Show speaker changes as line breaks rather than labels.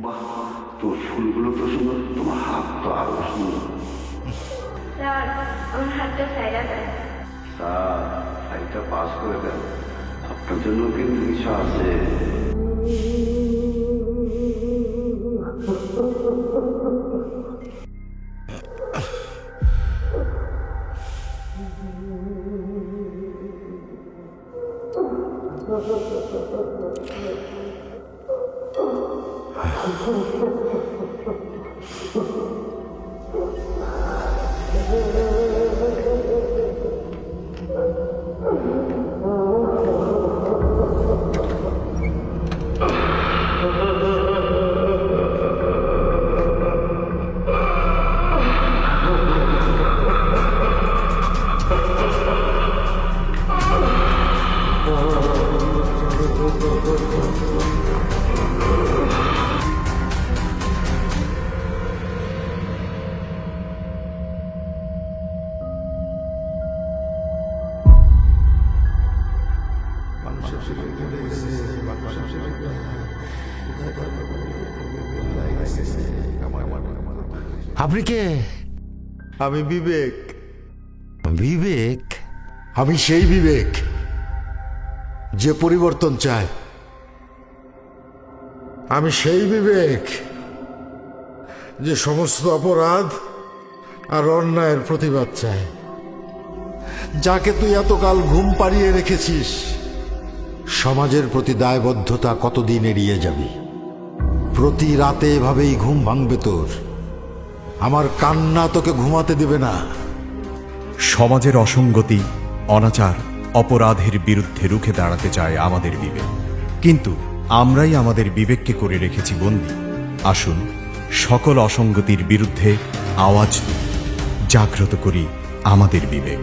বাহ, তোর ফুলগুলো তো সুন্দর, তোমার হাত তো আরো সুন্দর।
স্যার আমার হাতটা সাইডা দেন।
স্যার, ফাইলটা পাস করে দেন, আপনার জন্য কিন্তু কিছু আছে।
আপনি কে?
আমি বিবেক।
বিবেক?
আমি সেই বিবেক যে পরিবর্তন চায়। আমি সেই বিবেক যে সমস্ত অপরাধ আর অন্যায়ের প্রতিবাদ চায়। যাকে তুই এতকাল ঘুম পাড়িয়ে রেখেছিস। সমাজের প্রতি দায়বদ্ধতা কতদিন এড়িয়ে যাবি? প্রতি রাতে এভাবেই ঘুম ভাঙবে তোর। আমার কান্না তোকে ঘুমাতে দেবে না।
সমাজের অসঙ্গতি, অনাচার, অপরাধের বিরুদ্ধে রুখে দাঁড়াতে চায় আমাদের বিবেক, কিন্তু আমরাই আমাদের বিবেককে করে রেখেছি বন্দী। আসুন সকল অসঙ্গতির বিরুদ্ধে আওয়াজ দিই, জাগ্রত করি আমাদের বিবেক।